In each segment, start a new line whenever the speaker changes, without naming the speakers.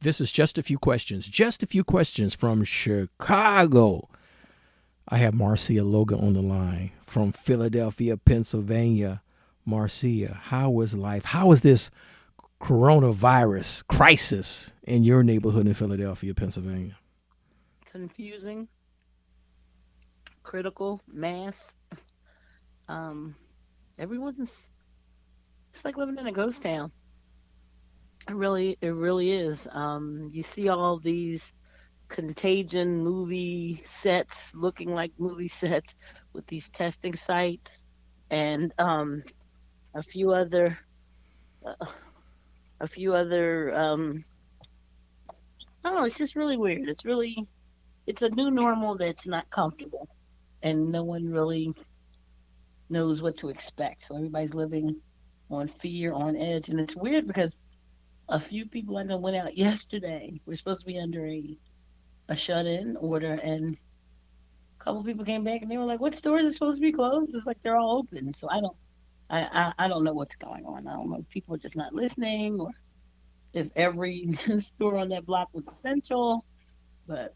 This is just a few questions. Just a few questions from Chicago. I have Marcia Logan on the line from Philadelphia, Pennsylvania. Marcia, how is life? How is this coronavirus crisis in your neighborhood in Philadelphia, Pennsylvania?
Confusing, critical, mass. Um, everyone's it's like living in a ghost town. It really is. You see all these contagion movie sets looking like movie sets with these testing sites and a few other uh, a few other I don't know, it's just really weird. It's a new normal that's not comfortable and no one really knows what to expect. So everybody's living on fear, on edge, and it's weird because a few people I know went out yesterday. We're supposed to be under a shut-in order, and a couple people came back and they were like, "What stores are supposed to be closed?" It's like they're all open. So I don't know what's going on. I don't know if people are just not listening or if every store on that block was essential. But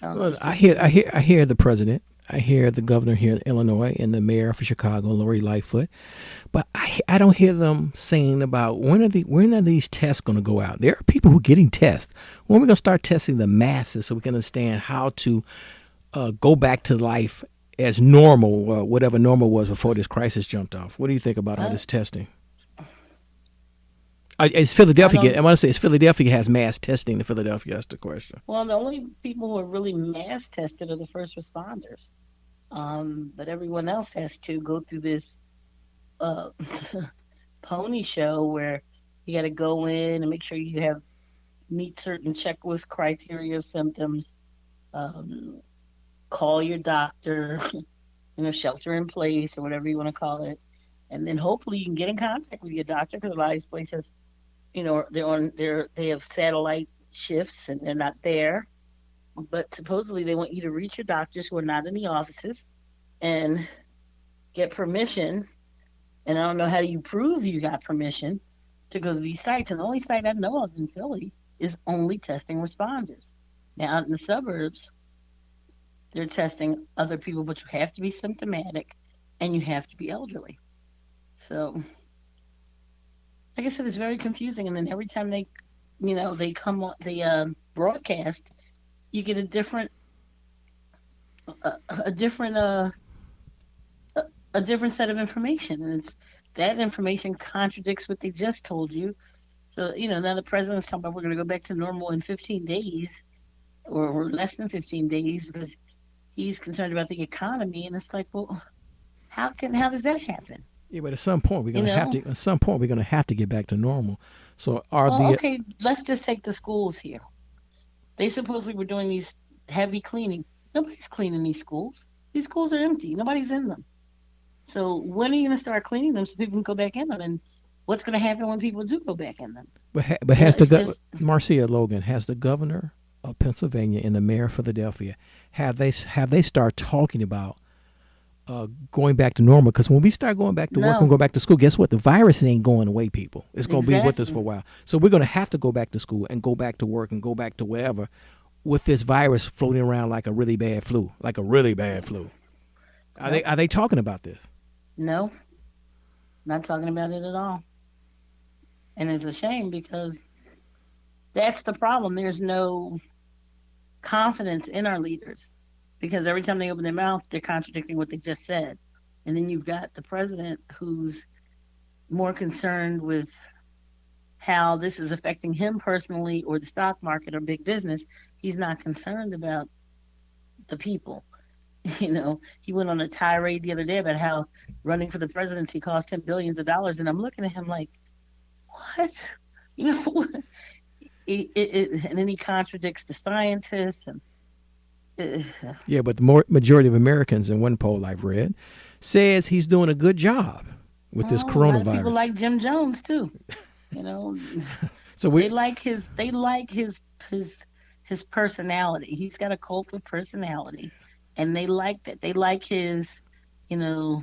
I don't know.
Well,
It's just
I hear the president. I hear the governor here in Illinois and the mayor for Chicago, Lori Lightfoot. But I don't hear them saying about when are these tests going to go out. There are people who are getting tests. When are we going to start testing the masses so we can understand how to go back to life as normal, whatever normal was before this crisis jumped off? What do you think about all
I
this testing? Is
I
Philadelphia? I
don't.
want to say, is Philadelphia has mass testing in Philadelphia? That's the question.
Well, the only people who are really mass tested are the first responders. But everyone else has to go through this uh, pony show where you got to go in and make sure you have meet certain checklist criteria of symptoms. Um, Call your doctor, shelter in place or whatever you want to call it, and then hopefully you can get in contact with your doctor because a lot of these places, they have satellite shifts and they're not there. But supposedly they want you to reach your doctors who are not in the offices and get permission. And I don't know how you prove you got permission to go to these sites. And the only site I know of in Philly is only testing responders. Now, out in the suburbs, they're testing other people, but you have to be symptomatic and you have to be elderly. So, like I said, it's very confusing. And then every time they come on, they broadcast, you get a different a, a different set of information, and that information contradicts what they just told you. So now the president's talking about we're going to go back to normal in 15 days or less than 15 days because he's concerned about the economy, and it's like, well, how does that happen?
Yeah, but at some point we're
You
gonna have
know,
to. At some point we're gonna have to get back to normal. So are
well,
the
okay, let's just take the schools here. They supposedly were doing these heavy cleaning. Nobody's cleaning these schools. These schools are empty. Nobody's in them. So when are you going to start cleaning them so people can go back in them? And what's going to happen when people do go back in them?
but has the
It's just
Marcia Logan, has the governor of Pennsylvania and the mayor of Philadelphia, have they start talking about going back to normal? Because when we start going back to work and
no,
go back to school, guess what? The virus ain't going away, people. It's going to be with us for a
exactly.
while. So we're going to have to go back to school and go back to work and go back to wherever with this virus floating around like a really bad flu, like a really bad flu. Are they
Yep.
are they talking about this?
No, not talking about it at all. And it's a shame because that's the problem. There's no confidence in our leaders because every time they open their mouth, they're contradicting what they just said. And then you've got the president who's more concerned with how this is affecting him personally or the stock market or big business. He's not concerned about the people. He went on a tirade the other day about how running for the presidency cost him billions of dollars. And I'm looking at him like, what? You know, and then he contradicts the scientists. And uh,
Yeah, but the majority of Americans in one poll I've read says he's doing a good job with this
oh, a lot of people
coronavirus.
like Jim Jones too. You know,
So
they
we,
like his personality. He's got a cult of personality, and they like that. They like his, you know,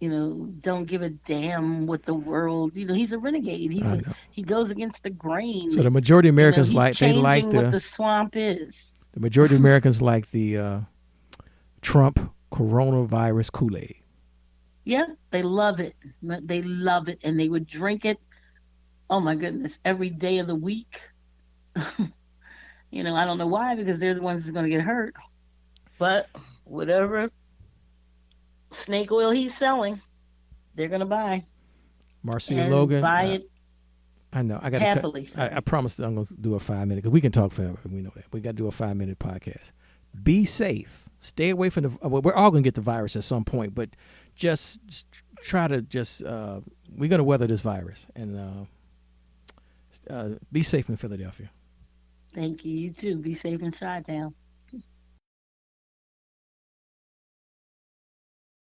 don't give a damn what the world. He's a renegade.
I know.
He goes against the
So
grain.
the majority of Americans
He's
like
changing what the swamp is.
the majority of Americans like the Trump coronavirus Kool-Aid.
Yeah, they love it. They love it, and they would drink it. Oh my goodness, every day of the week. I don't know why, because they're the ones that's going to get hurt. But whatever snake oil he's selling, they're going to buy
Marcia
and
Logan,
buy it
I know. I got to cut.
happily.
I
Sorry.
promised I'm going to do a 5 minute because we can talk forever. We know that. We got to do a 5 minute podcast. Be safe. Stay away from the. Well, we're all going to get the virus at some point, but just try to just. We're going to weather this virus and be safe in Philadelphia.
Thank you. You too. Be safe in Chi-Town.